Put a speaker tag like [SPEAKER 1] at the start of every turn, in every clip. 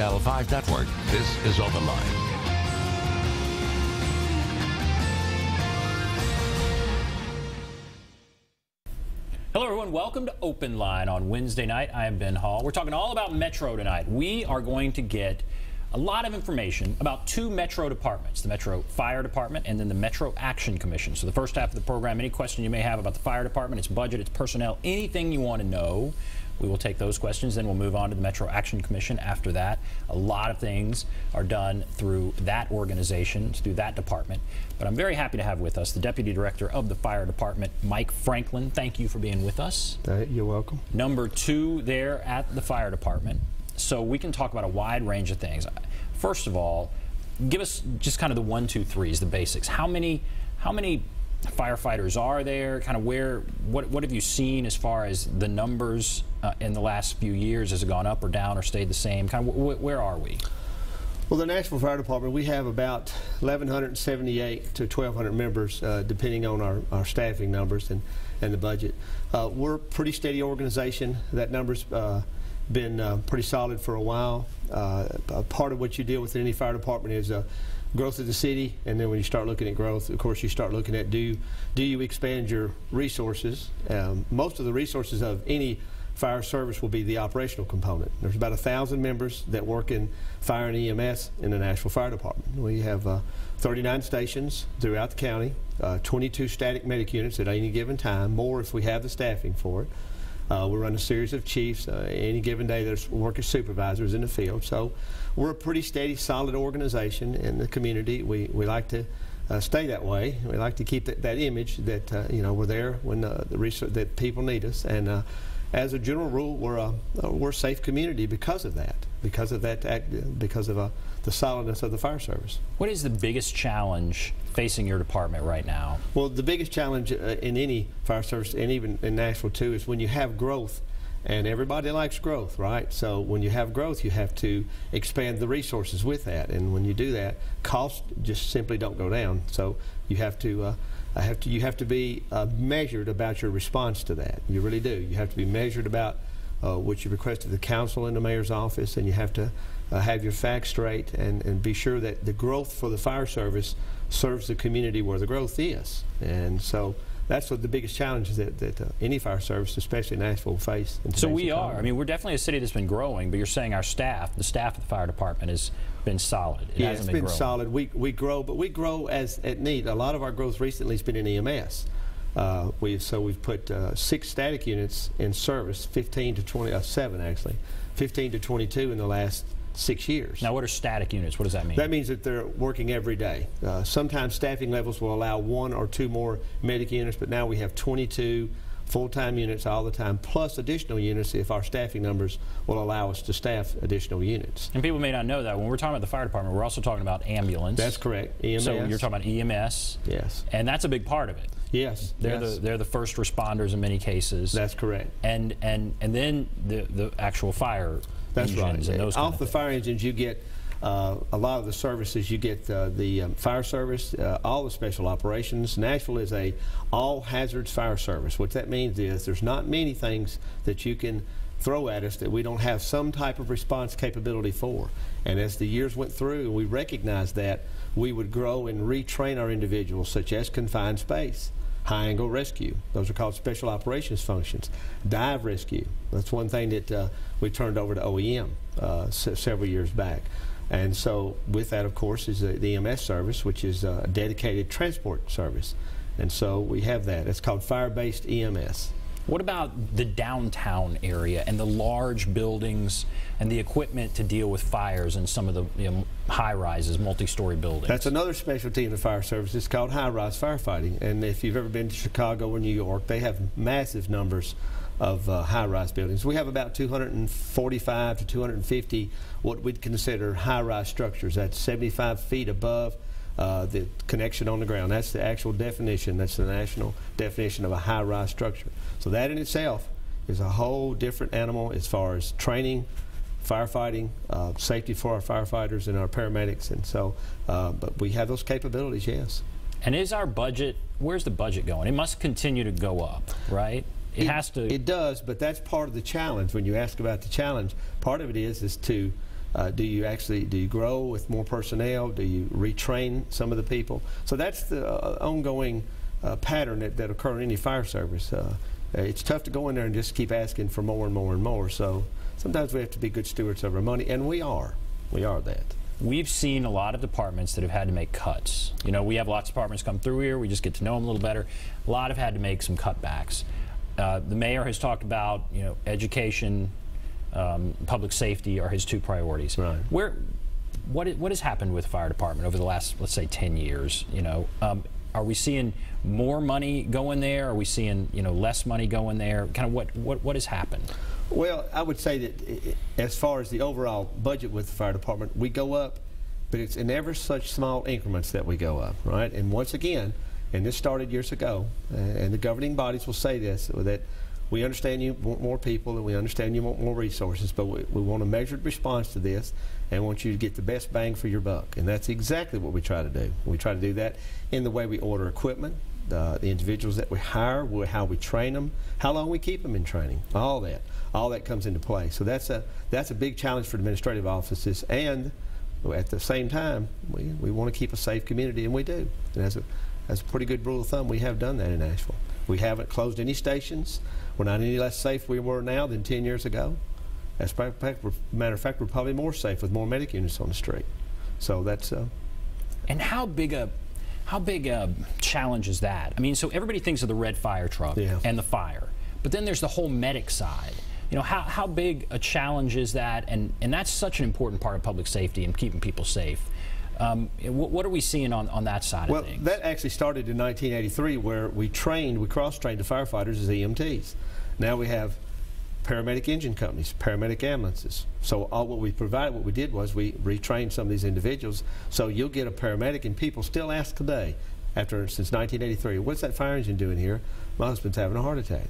[SPEAKER 1] Channel 5 Network. This is OpenLine.
[SPEAKER 2] Hello everyone, welcome to OpenLine on Wednesday night. I am Ben Hall. We're talking all about Metro tonight. We are going to get a lot of information about two Metro departments, the Metro Fire Department and then the Metro Action Commission. So the first half of the program, any question you may have about the fire department, its budget, its personnel, anything you want to know, we will take those questions. Then we'll move on to the Metro Action Commission after that. A lot of things are done through that organization, through that department. But I'm very happy to have with us the Deputy Director of the Fire Department, Mike Franklin. Thank you for being with us.
[SPEAKER 3] You're welcome.
[SPEAKER 2] Number two there at the Fire Department. So we can talk about a wide range of things. First of all, give us just kind of the 1, 2, 3s, the basics. How many firefighters are there? Kind of what have you seen as far as the numbers in the last few years? Has it gone up or down or stayed the same? Kind of where are we?
[SPEAKER 3] Well, the Nashville Fire Department, we have about 1,178 to 1,200 members, depending on our staffing numbers and the budget. We're a pretty steady organization. That number's been pretty solid for a while. Part of what you deal with in any fire department is growth of the city, and then when you start looking at growth, of course, you start looking at do you expand your resources. Most of the resources of any fire service will be the operational component. There's about 1,000 members that work in fire and EMS in the Nashville Fire Department. We have 39 stations throughout the county, 22 static medic units at any given time, more if we have the staffing for it. We run a series of chiefs. Any given day there's worker supervisors in the field. So we're a pretty steady, solid organization in the community. We like to stay that way. We like to keep that image that we're there when that people need us. And as a general rule, we're a safe community because of that. Because of the solidness of the fire service.
[SPEAKER 2] What is the biggest challenge facing your department right now?
[SPEAKER 3] Well, the biggest challenge in any fire service, and even in Nashville too, is when you have growth, and everybody likes growth, right? So when you have growth, you have to expand the resources with that, and when you do that, costs just simply don't go down. So you have to be measured about your response to that. You really do. You have to be measured about what you request of the council in the mayor's office, and you have to have your facts straight and be sure that the growth for the fire service serves the community where the growth is. And so that's what the biggest challenge is that any fire service, especially Nashville, will face.
[SPEAKER 2] So we are. I mean, we're definitely a city that's been growing, but you're saying our staff, the staff of the fire department, has been solid. It hasn't been growing.
[SPEAKER 3] Solid. We grow, but we grow as at need. A lot of our growth recently has been in EMS. We've put 6 static units in service, 15 to 27 actually, 15 to 22 in the last 6 years.
[SPEAKER 2] Now, what are static units? What does that mean?
[SPEAKER 3] That means that they're working every day. Sometimes staffing levels will allow 1 or 2 more medic units, but now we have 22 full-time units all the time, plus additional units if our staffing numbers will allow us to staff additional units.
[SPEAKER 2] And people may not know that when we're talking about the fire department, we're also talking about ambulance.
[SPEAKER 3] That's correct. EMS.
[SPEAKER 2] So you're talking about EMS.
[SPEAKER 3] Yes.
[SPEAKER 2] And that's a big part of it.
[SPEAKER 3] Yes.
[SPEAKER 2] They're the first responders in many cases.
[SPEAKER 3] That's correct.
[SPEAKER 2] And then the actual fire engines.
[SPEAKER 3] That's right.
[SPEAKER 2] And those
[SPEAKER 3] off the fire engines, you get a lot of the services. You get the fire service, all the special operations. Nashville is a all hazards fire service. What that means is there's not many things that you can throw at us that we don't have some type of response capability for. And as the years went through, we recognized that we would grow and retrain our individuals, such as confined space, high angle rescue. Those are called special operations functions. Dive rescue. That's one thing that we turned over to OEM several years back. And so with that, of course, is the EMS service, which is a dedicated transport service. And so we have that. It's called fire-based EMS.
[SPEAKER 2] What about the downtown area and the large buildings and the equipment to deal with fires in some of the high-rises, multi-story buildings?
[SPEAKER 3] That's another specialty in the fire service. It's called high-rise firefighting. And if you've ever been to Chicago or New York, they have massive numbers of high-rise buildings. We have about 245 to 250 what we'd consider high-rise structures. That's 75 feet above the connection on the ground. That's the actual definition. That's the national definition of a high-rise structure. So that in itself is a whole different animal as far as training, firefighting, safety for our firefighters and our paramedics. And so, but we have those capabilities, yes.
[SPEAKER 2] And is our budget, where's the budget going? It must continue to go up, right? It has to.
[SPEAKER 3] It does, but that's part of the challenge. When you ask about the challenge, part of it is to Do you grow with more personnel? Do you retrain some of the people? So that's the ongoing pattern that occurs in any fire service. It's tough to go in there and just keep asking for more and more and more. So sometimes we have to be good stewards of our money, and we are. We are that.
[SPEAKER 2] We've seen a lot of departments that have had to make cuts. You know, we have lots of departments come through here. We just get to know them a little better. A lot have had to make some cutbacks. The mayor has talked about, you know, education, public safety are his two priorities.
[SPEAKER 3] Right.
[SPEAKER 2] What has happened with the fire department over the last, let's say, 10 years? You know, are we seeing more money going there? Are we seeing, you know, less money going there? Kind of what has happened?
[SPEAKER 3] Well, I would say that as far as the overall budget with the fire department, we go up, but it's in ever such small increments that we go up, right? And once again, and this started years ago, and the governing bodies will say this, that we understand you want more people and we understand you want more resources, but we want a measured response to this and want you to get the best bang for your buck. And that's exactly what we try to do. We try to do that in the way we order equipment, the individuals that we hire, how we train them, how long we keep them in training, all that comes into play. So that's a big challenge for administrative offices, and at the same time, we want to keep a safe community, and we do. And as a pretty good rule of thumb, we have done that in Nashville. We haven't closed any stations. We're not any less safe we were now than 10 years ago. As a matter of fact, we're probably more safe with more medic units on the street. So that's.
[SPEAKER 2] And how big a challenge is that? I mean, so everybody thinks of the red fire truck and the fire, but then there's the whole medic side. You know, how big a challenge is that? And that's such an important part of public safety and keeping people safe. What are we seeing on that side of things?
[SPEAKER 3] Well, that actually started in 1983, where we cross-trained the firefighters as EMTs. Now we have paramedic engine companies, paramedic ambulances. So what we did was we retrained some of these individuals. So you'll get a paramedic, and people still ask today, since 1983, what's that fire engine doing here? My husband's having a heart attack.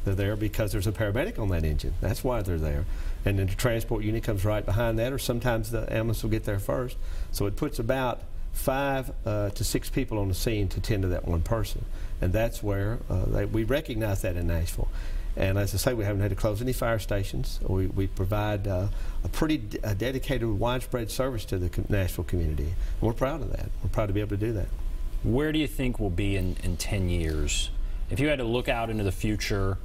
[SPEAKER 3] They're there because there's a paramedic on that engine. That's why they're there. And then the transport unit comes right behind that, or sometimes the ambulance will get there first. So it puts about 5 to 6 people on the scene to tend to that one person. And that's where we recognize that in Nashville. And as I say, we haven't had to close any fire stations. We provide a pretty dedicated, widespread service to the Nashville community. And we're proud of that. We're proud to be able to do that.
[SPEAKER 2] Where do you think we'll be in 10 years? If you had to look out into the future,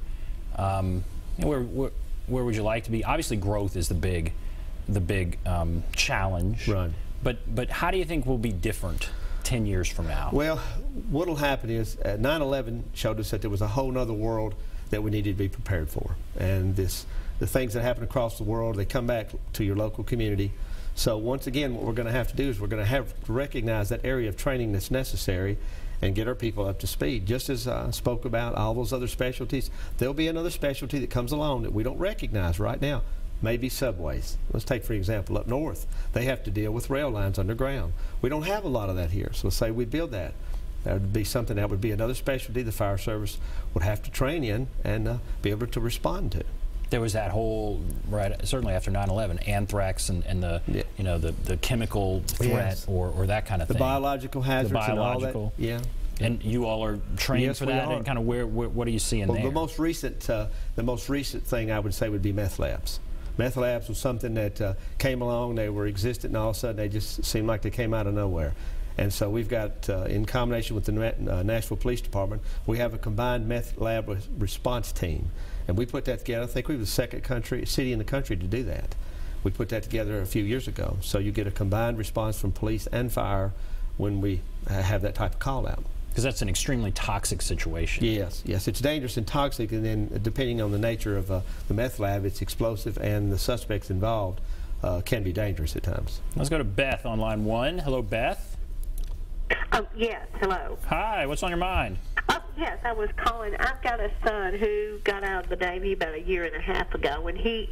[SPEAKER 2] where would you like to be? Obviously, growth is the big challenge.
[SPEAKER 3] Right.
[SPEAKER 2] But how do you think we'll be different 10 years from now?
[SPEAKER 3] Well, what will happen is 9/11 showed us that there was a whole other world that we needed to be prepared for. And the things that happen across the world, they come back to your local community. So once again, what we're going to have to do is we're going to have to recognize that area of training that's necessary and get our people up to speed. Just as I spoke about all those other specialties, there'll be another specialty that comes along that we don't recognize right now. Maybe subways. Let's take, for example, up north. They have to deal with rail lines underground. We don't have a lot of that here, so let's say we build that. That would be something that would be another specialty the fire service would have to train in and be able to respond to.
[SPEAKER 2] There was that whole, certainly after 9/11, anthrax and the you know, the chemical threat or that kind of thing.
[SPEAKER 3] The biological hazards and all that. Yeah.
[SPEAKER 2] And you all are trained for that, and kind of what are you seeing there?
[SPEAKER 3] The most recent thing I would say would be meth labs. Meth labs was something that came along. They were existent, and all of a sudden they just seemed like they came out of nowhere. And so we've got, in combination with the Nashville Police Department, we have a combined meth lab response team. And we put that together. I think we were the second city in the country to do that. We put that together a few years ago. So you get a combined response from police and fire when we have that type of call out.
[SPEAKER 2] Because that's an extremely toxic situation.
[SPEAKER 3] Yes, yes, it's dangerous and toxic, and then depending on the nature of the meth lab, it's explosive, and the suspects involved can be dangerous at times.
[SPEAKER 2] Let's go to Beth on line 1. Hello, Beth.
[SPEAKER 4] Yes, hello.
[SPEAKER 2] Hi, what's on your mind?
[SPEAKER 4] Yes, I was calling. I've got a son who got out of the Navy about a year and a half ago, and his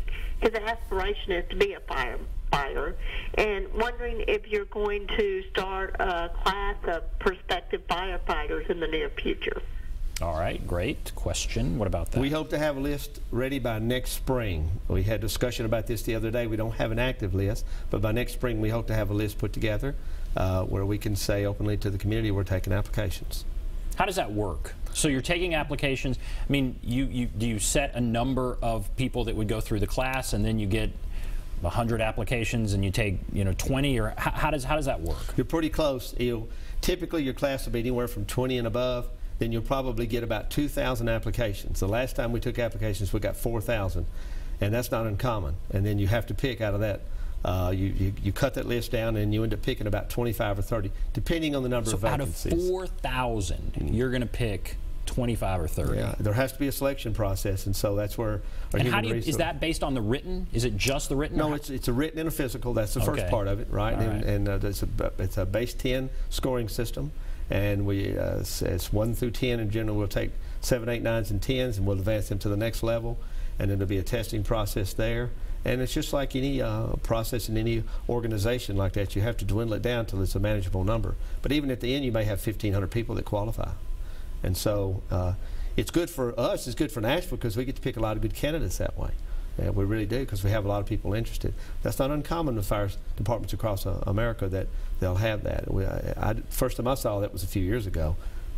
[SPEAKER 4] aspiration is to be a firefighter, and wondering if you're going to start a class of prospective firefighters in the near future.
[SPEAKER 2] All right, great question. What about that?
[SPEAKER 3] We hope to have a list ready by next spring. We had discussion about this the other day. We don't have an active list, but by next spring we hope to have a list put together where we can say openly to the community we're taking applications.
[SPEAKER 2] How does that work? So you're taking applications. I mean, do you set a number of people that would go through the class, and then you get 100 applications and you take 20, or how does that work?
[SPEAKER 3] You're pretty close. Typically your class will be anywhere from 20 and above. Then you'll probably get about 2,000 applications. The last time we took applications, we got 4,000, and that's not uncommon. And then you have to pick out of that. You cut that list down, and you end up picking about 25 or 30, depending on the number of vacancies.
[SPEAKER 2] So out of 4,000, you're going to pick 25 or 30.
[SPEAKER 3] Yeah, there has to be a selection process, and so that's where our human resource.
[SPEAKER 2] Is that based on the written? Is it just the written?
[SPEAKER 3] No, it's a written and a physical. That's the first part of it, right? And it's a base 10 scoring system, and it's 1 through 10. In general, we'll take 7, 8, 9s, and 10s, and we'll advance them to the next level, and then there'll be a testing process there. And it's just like any process in any organization like that. You have to dwindle it down until it's a manageable number. But even at the end, you may have 1,500 people that qualify. And so it's good for us, it's good for Nashville, because we get to pick a lot of good candidates that way. We really do, because we have a lot of people interested. That's not uncommon with fire departments across America that they'll have that. First time I saw that was a few years ago.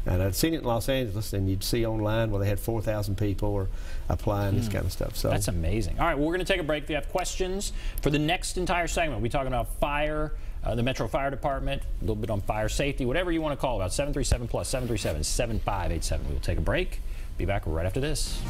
[SPEAKER 3] And I'd seen it in Los Angeles, and you'd see online where they had 4,000 people or applying, this kind of stuff. So
[SPEAKER 2] that's amazing. All right, well, we're going to take a break. If you have questions for the next entire segment, we'll be talking about fire, the Metro Fire Department, a little bit on fire safety, whatever you want to call about. 737 plus 737 7587. We will take a break. Be back right after this.